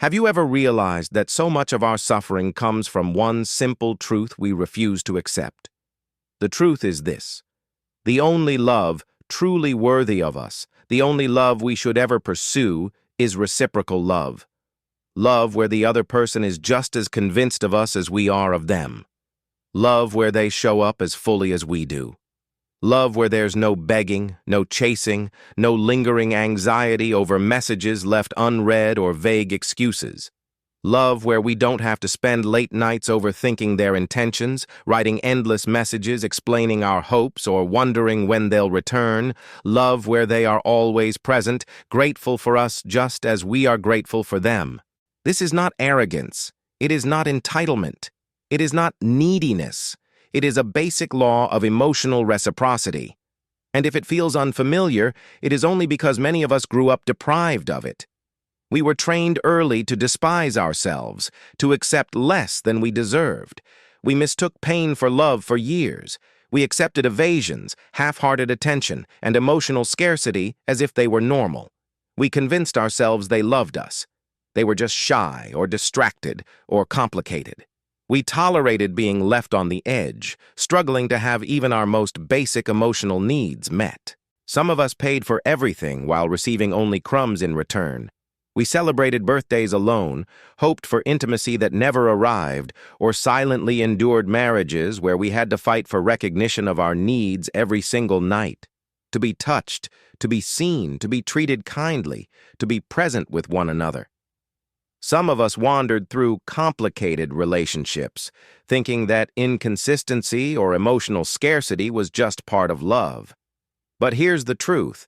Have you ever realized that so much of our suffering comes from one simple truth we refuse to accept? The truth is this: the only love truly worthy of us, the only love we should ever pursue, is reciprocal love. Love where the other person is just as convinced of us as we are of them. Love where they show up as fully as we do. Love where there's no begging, no chasing, no lingering anxiety over messages left unread or vague excuses. Love where we don't have to spend late nights overthinking their intentions, writing endless messages explaining our hopes or wondering when they'll return. Love where they are always present, grateful for us just as we are grateful for them. This is not arrogance. It is not entitlement. It is not neediness. It is a basic law of emotional reciprocity. And if it feels unfamiliar, it is only because many of us grew up deprived of it. We were trained early to despise ourselves, to accept less than we deserved. We mistook pain for love for years. We accepted evasions, half-hearted attention, and emotional scarcity as if they were normal. We convinced ourselves they loved us. They were just shy or distracted or complicated. We tolerated being left on the edge, struggling to have even our most basic emotional needs met. Some of us paid for everything while receiving only crumbs in return. We celebrated birthdays alone, hoped for intimacy that never arrived, or silently endured marriages where we had to fight for recognition of our needs every single night. To be touched, to be seen, to be treated kindly, to be present with one another. Some of us wandered through complicated relationships, thinking that inconsistency or emotional scarcity was just part of love. But here's the truth.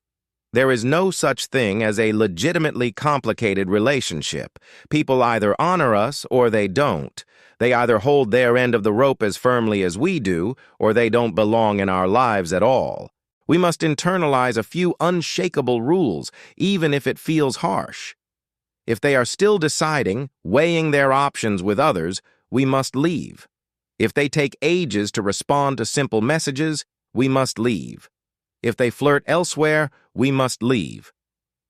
There is no such thing as a legitimately complicated relationship. People either honor us or they don't. They either hold their end of the rope as firmly as we do, or they don't belong in our lives at all. We must internalize a few unshakable rules, even if it feels harsh. If they are still deciding, weighing their options with others, we must leave. If they take ages to respond to simple messages, we must leave. If they flirt elsewhere, we must leave.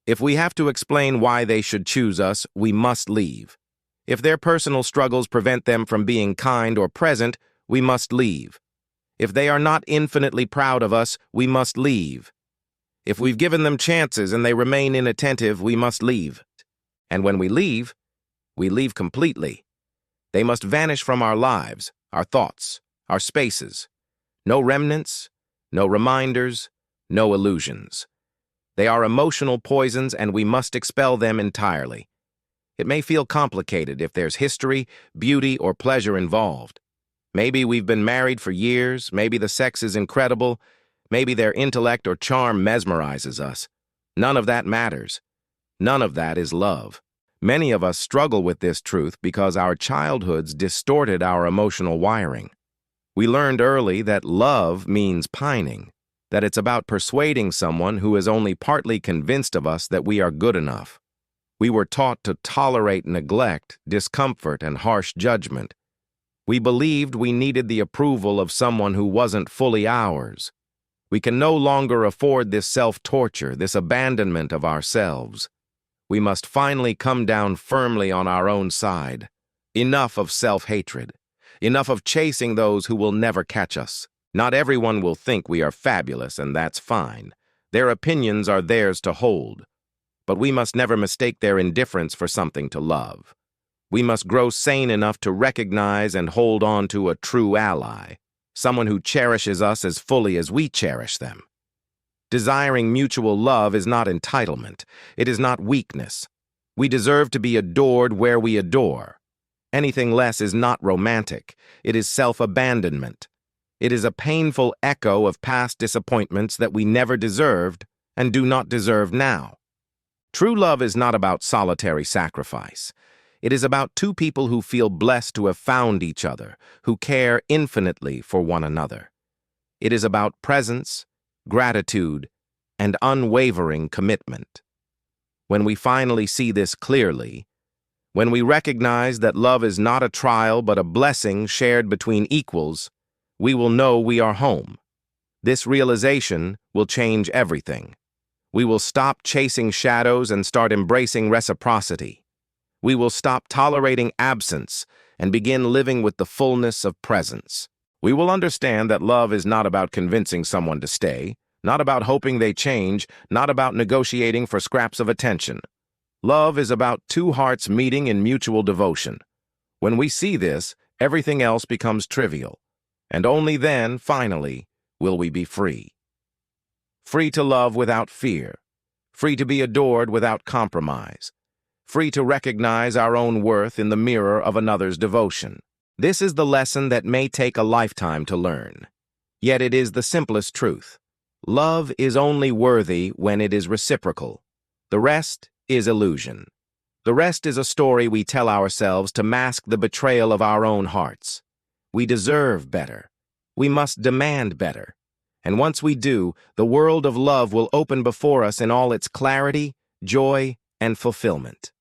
If we have to explain why they should choose us, we must leave. If their personal struggles prevent them from being kind or present, we must leave. If they are not infinitely proud of us, we must leave. If we've given them chances and they remain inattentive, we must leave. And when we leave completely. They must vanish from our lives, our thoughts, our spaces. No remnants, no reminders, no illusions. They are emotional poisons and we must expel them entirely. It may feel complicated if there's history, beauty, or pleasure involved. Maybe we've been married for years, maybe the sex is incredible, maybe their intellect or charm mesmerizes us. None of that matters. None of that is love. Many of us struggle with this truth because our childhoods distorted our emotional wiring. We learned early that love means pining, that it's about persuading someone who is only partly convinced of us that we are good enough. We were taught to tolerate neglect, discomfort, and harsh judgment. We believed we needed the approval of someone who wasn't fully ours. We can no longer afford this self-torture, this abandonment of ourselves. We must finally come down firmly on our own side. Enough of self-hatred. Enough of chasing those who will never catch us. Not everyone will think we are fabulous, and that's fine. Their opinions are theirs to hold. But we must never mistake their indifference for something to love. We must grow sane enough to recognize and hold on to a true ally, someone who cherishes us as fully as we cherish them. Desiring mutual love is not entitlement. It is not weakness. We deserve to be adored where we adore. Anything less is not romantic. It is self-abandonment. It is a painful echo of past disappointments that we never deserved and do not deserve now. True love is not about solitary sacrifice. It is about two people who feel blessed to have found each other, who care infinitely for one another. It is about presence, gratitude, and unwavering commitment. When we finally see this clearly, when we recognize that love is not a trial but a blessing shared between equals, we will know we are home. This realization will change everything. We will stop chasing shadows and start embracing reciprocity. We will stop tolerating absence and begin living with the fullness of presence. We will understand that love is not about convincing someone to stay, not about hoping they change, not about negotiating for scraps of attention. Love is about two hearts meeting in mutual devotion. When we see this, everything else becomes trivial. And only then, finally, will we be free. Free to love without fear. Free to be adored without compromise. Free to recognize our own worth in the mirror of another's devotion. This is the lesson that may take a lifetime to learn. Yet it is the simplest truth. Love is only worthy when it is reciprocal. The rest is illusion. The rest is a story we tell ourselves to mask the betrayal of our own hearts. We deserve better. We must demand better. And once we do, the world of love will open before us in all its clarity, joy, and fulfillment.